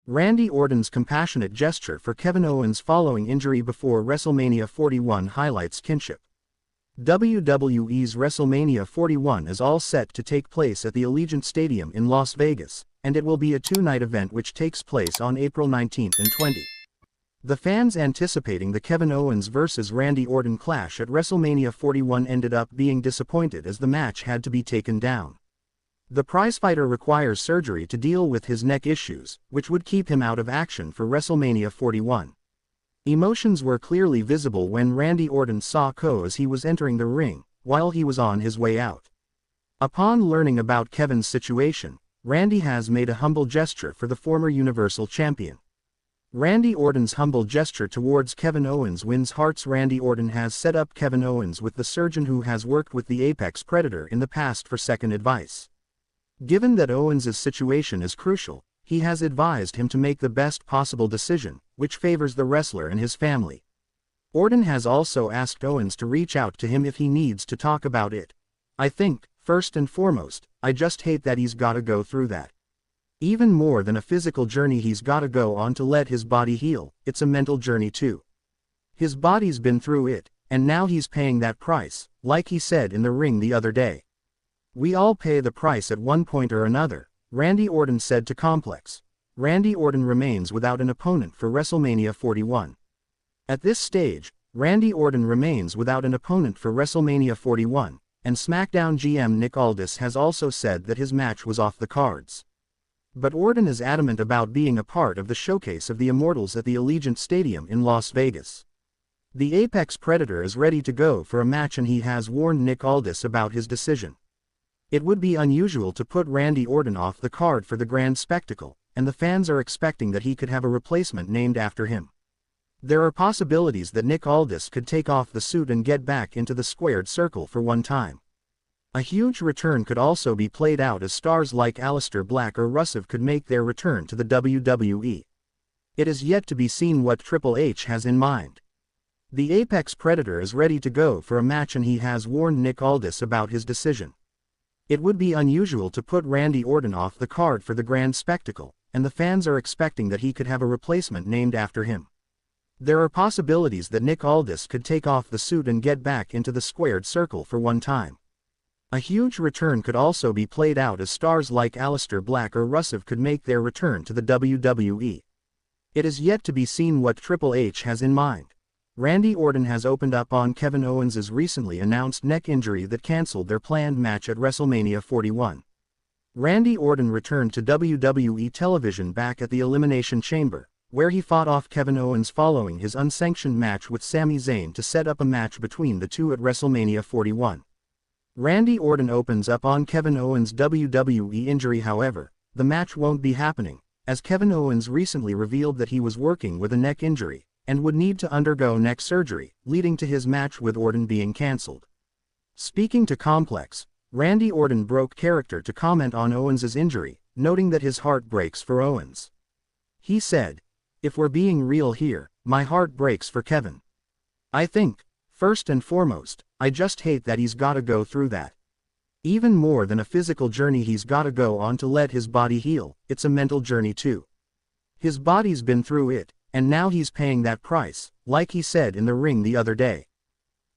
Randy Orton's compassionate gesture for Kevin Owens following injury before WrestleMania 41 highlights kinship. WWE's WrestleMania 41 is all set to take place at the Allegiant Stadium in Las Vegas, and it will be a two-night event which takes place on April 19 and 20. The fans anticipating the Kevin Owens vs. Randy Orton clash at WrestleMania 41 ended up being disappointed as the match had to be taken down. The prizefighter requires surgery to deal with his neck issues, which would keep him out of action for WrestleMania 41. Emotions were clearly visible when Randy Orton saw Co as he was entering the ring, while he was on his way out. Upon learning about Kevin's situation, Randy has made a humble gesture for the former Universal Champion. Randy Orton's humble gesture towards Kevin Owens wins hearts. Randy Orton has set up Kevin Owens with the surgeon who has worked with the Apex Predator in the past for second advice. Given that Owens' situation is crucial, he has advised him to make the best possible decision, which favors the wrestler and his family. Orton has also asked Owens to reach out to him if he needs to talk about it. "I think, first and foremost, I just hate that he's gotta go through that. Even more than a physical journey he's gotta go on to let his body heal, it's a mental journey too. His body's been through it, and now he's paying that price, like he said in the ring the other day. We all pay the price at one point or another," Randy Orton said to Complex. Randy Orton remains without an opponent for WrestleMania 41. At this stage, Randy Orton remains without an opponent for WrestleMania 41, and SmackDown GM Nick Aldis has also said that his match was off the cards. But Orton is adamant about being a part of the showcase of the Immortals at the Allegiant Stadium in Las Vegas. The Apex Predator is ready to go for a match and he has warned Nick Aldis about his decision. It would be unusual to put Randy Orton off the card for the grand spectacle, and the fans are expecting that he could have a replacement named after him. There are possibilities that Nick Aldis could take off the suit and get back into the squared circle for one time. A huge return could also be played out as stars like Aleister Black or Rusev could make their return to the WWE. It is yet to be seen what Triple H has in mind. The Apex Predator is ready to go for a match and he has warned Nick Aldis about his decision. It would be unusual to put Randy Orton off the card for the grand spectacle, and the fans are expecting that he could have a replacement named after him. There are possibilities that Nick Aldis could take off the suit and get back into the squared circle for one time. A huge return could also be played out as stars like Aleister Black or Rusev could make their return to the WWE. It is yet to be seen what Triple H has in mind. Randy Orton has opened up on Kevin Owens' recently announced neck injury that cancelled their planned match at WrestleMania 41. Randy Orton returned to WWE television back at the Elimination Chamber, where he fought off Kevin Owens following his unsanctioned match with Sami Zayn to set up a match between the two at WrestleMania 41. Randy Orton opens up on Kevin Owens' WWE injury. However, the match won't be happening, as Kevin Owens recently revealed that he was working with a neck injury, and would need to undergo neck surgery, leading to his match with Orton being cancelled. Speaking to Complex, Randy Orton broke character to comment on Owens' injury, noting that his heart breaks for Owens. He said, "If we're being real here, my heart breaks for Kevin. I think, first and foremost, I just hate that he's gotta go through that. Even more than a physical journey he's gotta go on to let his body heal, it's a mental journey too. His body's been through it, and now he's paying that price, like he said in the ring the other day.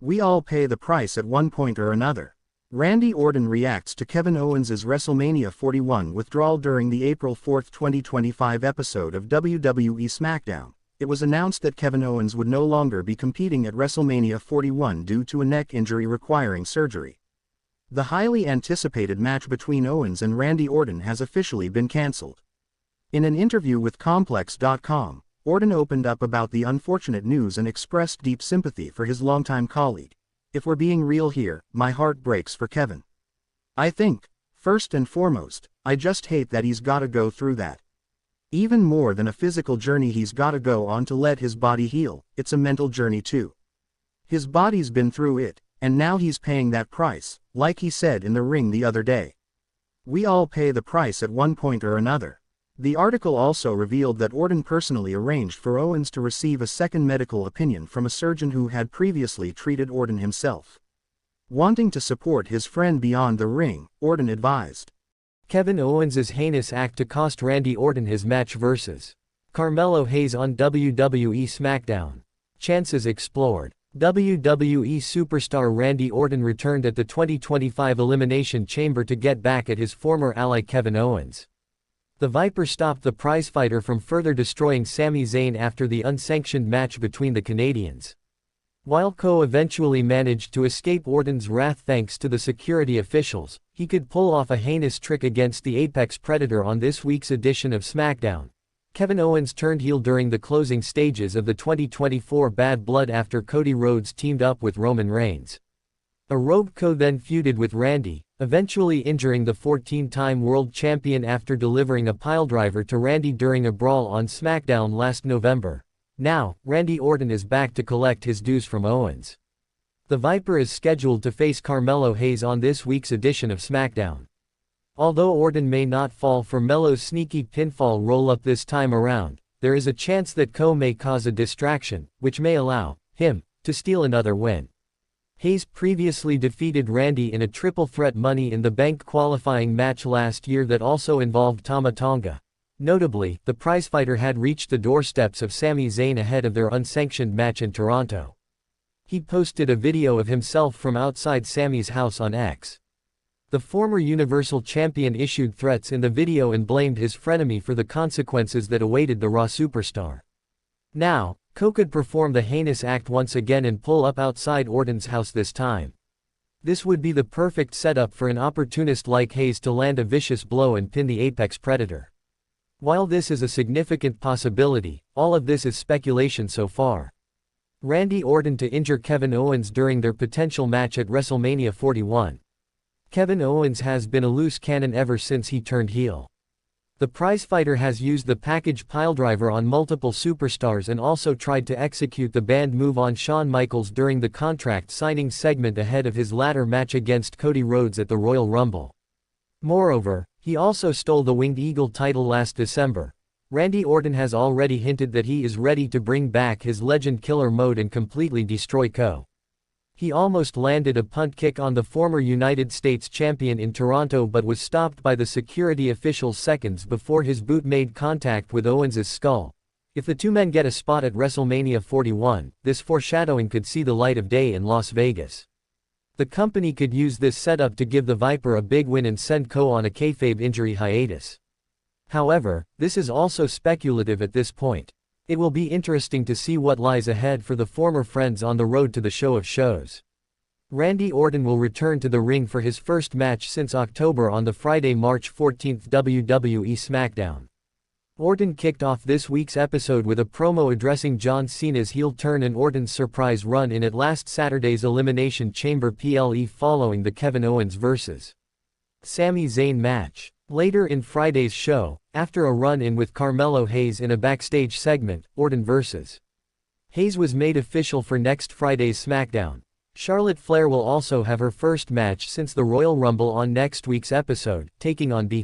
We all pay the price at one point or another." Randy Orton reacts to Kevin Owens' WrestleMania 41 withdrawal during the April 4, 2025 episode of WWE SmackDown. It was announced that Kevin Owens would no longer be competing at WrestleMania 41 due to a neck injury requiring surgery. The highly anticipated match between Owens and Randy Orton has officially been cancelled. In an interview with Complex.com, Orton opened up about the unfortunate news and expressed deep sympathy for his longtime colleague. "If we're being real here, my heart breaks for Kevin. I think, first and foremost, I just hate that he's gotta go through that. Even more than a physical journey he's gotta go on to let his body heal, it's a mental journey too. His body's been through it, and now he's paying that price, like he said in the ring the other day. We all pay the price at one point or another." The article also revealed that Orton personally arranged for Owens to receive a second medical opinion from a surgeon who had previously treated Orton himself. Wanting to support his friend beyond the ring, Orton advised, Kevin Owens' heinous act to cost Randy Orton his match versus Carmelo Hayes on WWE SmackDown. Chances explored. WWE superstar Randy Orton returned at the 2025 Elimination Chamber to get back at his former ally Kevin Owens. The Viper stopped the prizefighter from further destroying Sami Zayn after the unsanctioned match between the Canadians. While Cole eventually managed to escape Orton's wrath thanks to the security officials, he could pull off a heinous trick against the Apex Predator on this week's edition of SmackDown. Kevin Owens turned heel during the closing stages of the 2024 Bad Blood after Cody Rhodes teamed up with Roman Reigns. A Rogue Co then feuded with Randy, eventually injuring the 14-time world champion after delivering a piledriver to Randy during a brawl on SmackDown last November. Now, Randy Orton is back to collect his dues from Owens. The Viper is scheduled to face Carmelo Hayes on this week's edition of SmackDown. Although Orton may not fall for Melo's sneaky pinfall roll-up this time around, there is a chance that Cole may cause a distraction, which may allow him to steal another win. Hayes previously defeated Randy in a triple threat Money in the Bank qualifying match last year that also involved Tama Tonga. Notably, the prizefighter had reached the doorsteps of Sami Zayn ahead of their unsanctioned match in Toronto. He posted a video of himself from outside Sami's house on X. The former Universal Champion issued threats in the video and blamed his frenemy for the consequences that awaited the Raw superstar. Now, Cole could perform the heinous act once again and pull up outside Orton's house this time. This would be the perfect setup for an opportunist like Hayes to land a vicious blow and pin the Apex Predator. While this is a significant possibility, all of this is speculation so far. Randy Orton to injure Kevin Owens during their potential match at WrestleMania 41. Kevin Owens has been a loose cannon ever since he turned heel. The prizefighter has used the package piledriver on multiple superstars and also tried to execute the banned move on Shawn Michaels during the contract signing segment ahead of his latter match against Cody Rhodes at the Royal Rumble. Moreover, he also stole the Winged Eagle title last December. Randy Orton has already hinted that he is ready to bring back his Legend Killer mode and completely destroy Cole. He almost landed a punt kick on the former United States champion in Toronto but was stopped by the security officials seconds before his boot made contact with Owens' skull. If the two men get a spot at WrestleMania 41, this foreshadowing could see the light of day in Las Vegas. The company could use this setup to give the Viper a big win and send Cole on a kayfabe injury hiatus. However, this is also speculative at this point. It will be interesting to see what lies ahead for the former friends on the road to the show of shows. Randy Orton will return to the ring for his first match since October on the Friday, March 14 WWE SmackDown. Orton kicked off this week's episode with a promo addressing John Cena's heel turn and Orton's surprise run-in at last Saturday's Elimination Chamber PLE following the Kevin Owens vs. Sami Zayn match. Later in Friday's show, after a run-in with Carmelo Hayes in a backstage segment, Orton vs. Hayes was made official for next Friday's SmackDown. Charlotte Flair will also have her first match since the Royal Rumble on next week's episode, taking on